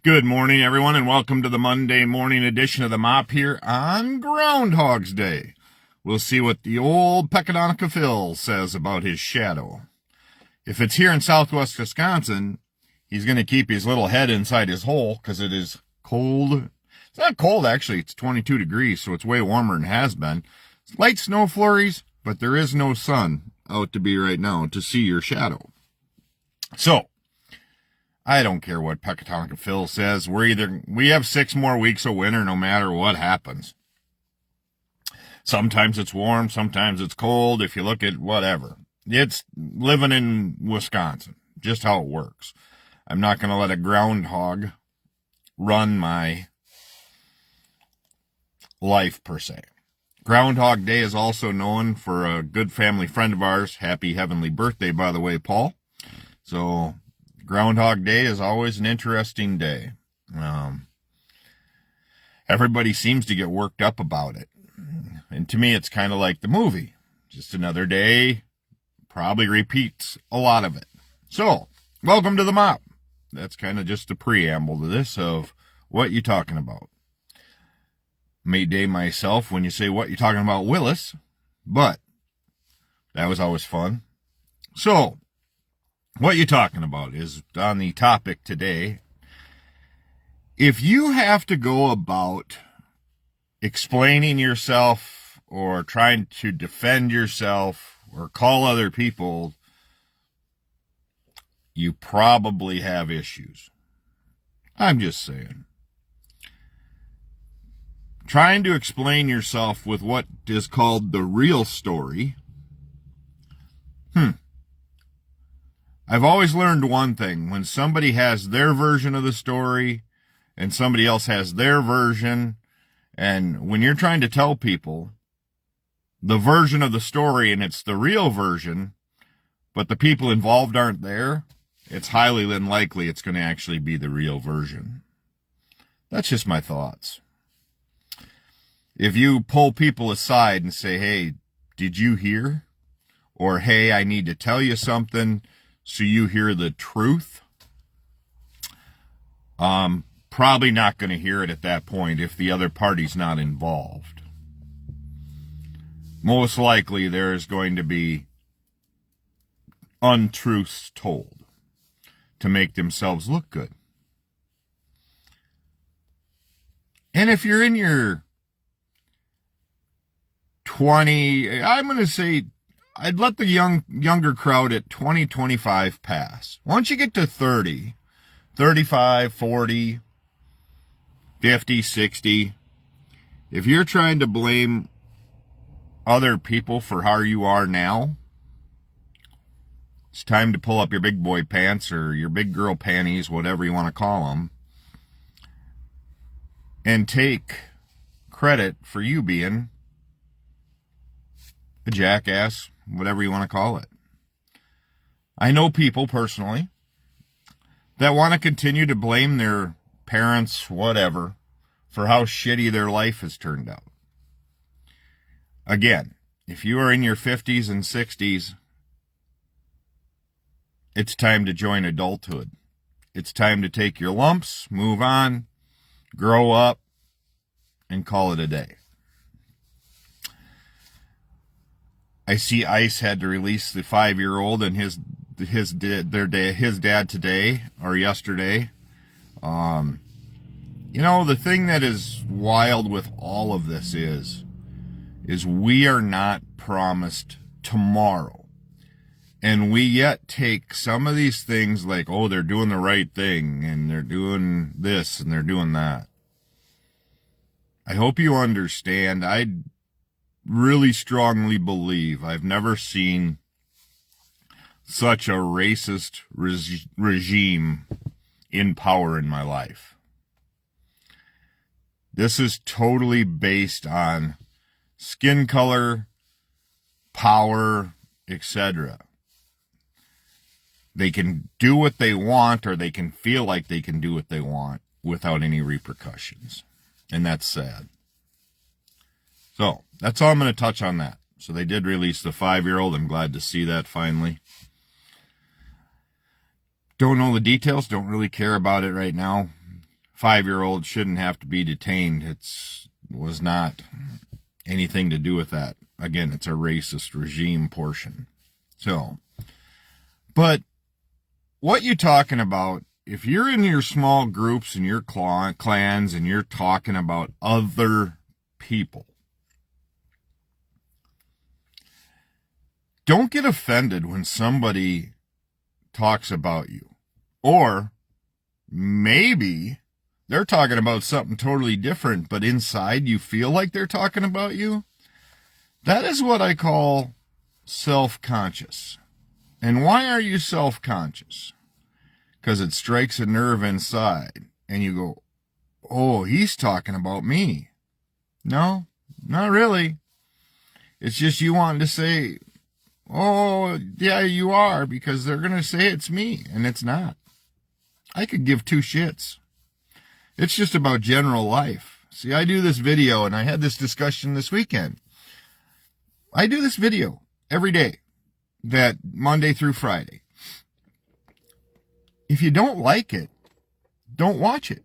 Good morning, everyone, and welcome to the Monday morning edition of the Mop here on Groundhog's Day. We'll see what the old Pecatonica Phil says about his shadow. If it's here in southwest Wisconsin, he's going to keep his little head inside his hole because it is cold. It's not cold, actually. It's 22 degrees, so it's way warmer than it has been. It's light snow flurries, but there is no sun out to be right now to see your shadow. So, I don't care what Pecatonica Phil says. We have 6 more weeks of winter no matter what happens. Sometimes it's warm, sometimes it's cold. If you look at whatever, it's living in Wisconsin, just how it works. I'm not going to let a groundhog run my life per se. Groundhog Day is also known for a good family friend of ours. Happy heavenly birthday, by the way, Paul. So Groundhog Day is always an interesting day. Everybody seems to get worked up about it. And to me, it's kind of like the movie. Just another day, probably repeats a lot of it. So, welcome to the Mop. That's kind of just a preamble to this of what you talking about. May day myself when you say what you talking about, Willis. But that was always fun. So, what you talking about is on the topic today. If you have to go about explaining yourself or trying to defend yourself or call other people, you probably have issues. I'm just saying. Trying to explain yourself with what is called the real story. I've always learned one thing. When somebody has their version of the story and somebody else has their version, and when you're trying to tell people the version of the story and it's the real version, but the people involved aren't there, it's highly unlikely it's going to actually be the real version. That's just my thoughts. If you pull people aside and say, hey, did you hear? Or, hey, I need to tell you something so you hear the truth, probably not going to hear it at that point if the other party's not involved. Most likely there's going to be untruths told to make themselves look good. And if you're in your 20, I'm going to say, I'd let the younger crowd at 20, 25 pass. Once you get to 30, 35, 40, 50, 60, if you're trying to blame other people for how you are now, it's time to pull up your big boy pants or your big girl panties, whatever you want to call them, and take credit for you being a jackass, whatever you want to call it. I know people personally that want to continue to blame their parents, whatever, for how shitty their life has turned out. Again, if you are in your 50s and 60s, it's time to join adulthood. It's time to take your lumps, move on, grow up, and call it a day. I see ICE had to release the 5-year-old and his dad today or yesterday. The thing that is wild with all of this is we are not promised tomorrow. And we yet take some of these things like, oh, they're doing the right thing and they're doing this and they're doing that. I hope you understand. I really strongly believe I've never seen such a racist regime in power in my life. This is totally based on skin color, power, etc. They can do what they want, or they can feel like they can do what they want without any repercussions. And that's sad. So, that's all I'm going to touch on that. So they did release the 5-year-old. I'm glad to see that finally. Don't know the details. Don't really care about it right now. 5-year-old shouldn't have to be detained. Was not anything to do with that. Again, it's a racist regime portion. So, but what you talking about, if you're in your small groups and your clans and you're talking about other people, don't get offended when somebody talks about you. Or maybe they're talking about something totally different, but inside you feel like they're talking about you. That is what I call self-conscious. And why are you self-conscious? Because it strikes a nerve inside, and you go, oh, he's talking about me. No, not really. It's just you wanting to say, oh, yeah, you are, because they're going to say it's me, and it's not. I could give two shits. It's just about general life. See, I do this video, and I had this discussion this weekend. I do this video every day, that Monday through Friday. If you don't like it, don't watch it.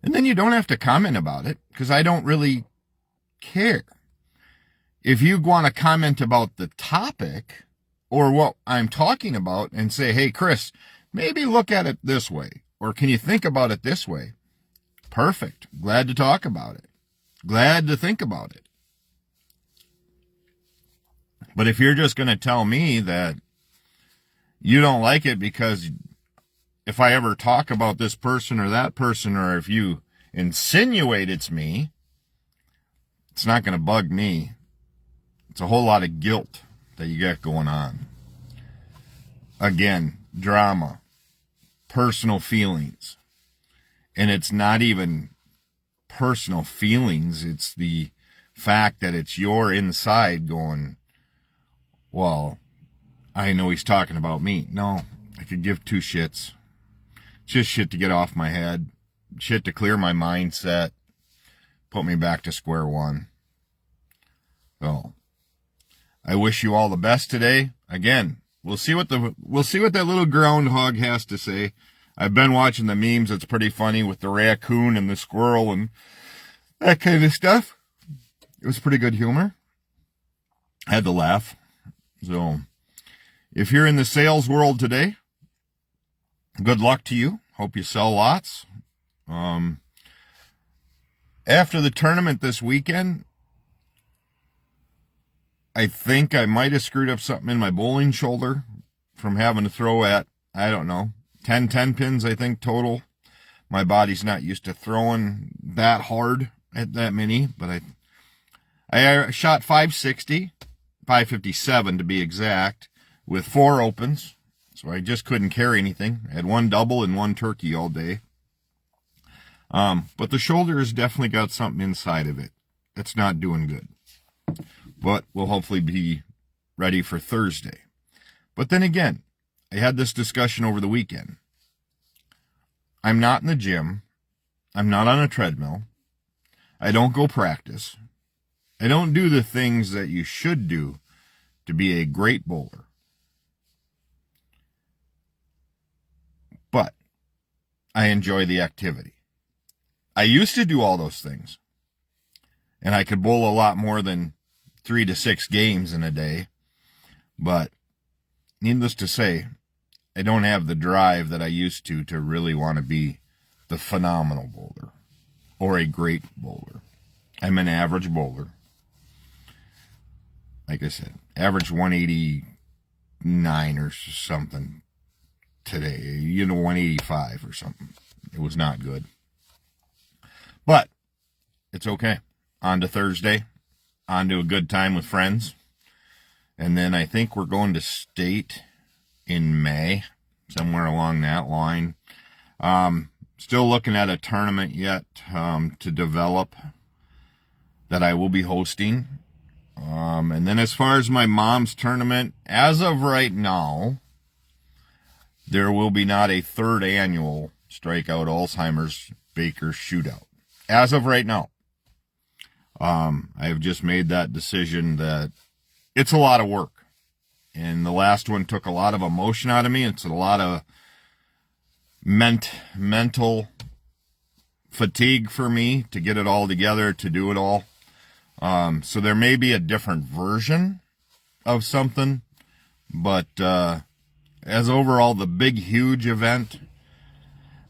And then you don't have to comment about it, because I don't really care. If you want to comment about the topic or what I'm talking about and say, hey, Chris, maybe look at it this way, or can you think about it this way? Perfect. Glad to talk about it. Glad to think about it. But if you're just going to tell me that you don't like it because if I ever talk about this person or that person, or if you insinuate it's me, it's not going to bug me. It's a whole lot of guilt that you got going on. Again, drama, personal feelings. And it's not even personal feelings. It's the fact that it's your inside going, well, I know he's talking about me. No, I could give two shits. Just shit to get off my head. Shit to clear my mindset. Put me back to square one. So, I wish you all the best today. Again, we'll see what that little groundhog has to say. I've been watching the memes. It's pretty funny with the raccoon and the squirrel and that kind of stuff. It was pretty good humor. I had to laugh. So, if you're in the sales world today, good luck to you. Hope you sell lots. After the tournament this weekend, I think I might have screwed up something in my bowling shoulder from having to throw at, I don't know, 10 pins, I think, total. My body's not used to throwing that hard at that many, but I shot 560, 557 to be exact, with 4 opens, so I just couldn't carry anything. I had 1 double and 1 turkey all day. But the shoulder has definitely got something inside of it. It's not doing good. But we'll hopefully be ready for Thursday. But then again, I had this discussion over the weekend. I'm not in the gym. I'm not on a treadmill. I don't go practice. I don't do the things that you should do to be a great bowler. But I enjoy the activity. I used to do all those things. And I could bowl a lot more than 3 to 6 games in a day. But needless to say, I don't have the drive that I used to really want to be the phenomenal bowler or a great bowler. I'm an average bowler. Like I said, average 189 or something today. 185 or something. It was not good. But it's okay. On to Thursday. On to a good time with friends. And then I think we're going to state in May, somewhere along that line. Still looking at a tournament yet to develop that I will be hosting. And then as far as my mom's tournament, as of right now, there will be not a 3rd annual Strikeout Alzheimer's Baker Shootout. As of right now. I've just made that decision that it's a lot of work. And the last one took a lot of emotion out of me. It's a lot of mental fatigue for me to get it all together, to do it all. So there may be a different version of something, but as overall the big, huge event,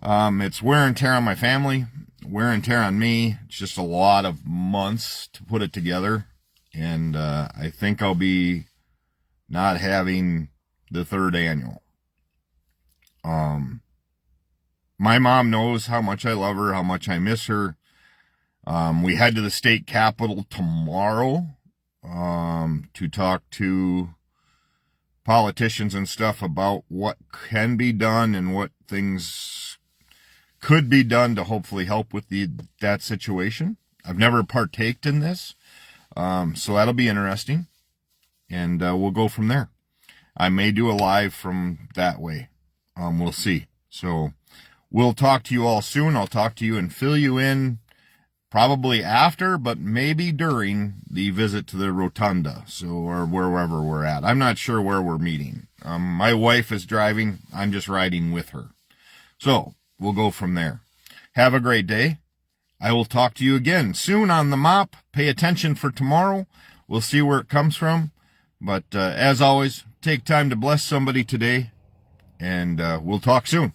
it's wear and tear on my family, wear and tear on me. It's just a lot of months to put it together, and I think I'll be not having the third annual. My mom knows how much I love her, how much I miss her. We head to the state capitol tomorrow to talk to politicians and stuff about what can be done and what things could be done to hopefully help with that situation. I've never partaked in this, so that'll be interesting, and we'll go from there. I may do a live from that way. We'll see. So we'll talk to you all soon. I'll talk to you and fill you in probably after, but maybe during the visit to the rotunda, or wherever we're at. I'm not sure where we're meeting. My wife is driving. I'm just riding with her. So we'll go from there. Have a great day. I will talk to you again soon on the mop. Pay attention for tomorrow. We'll see where it comes from. But as always, take time to bless somebody today, and we'll talk soon.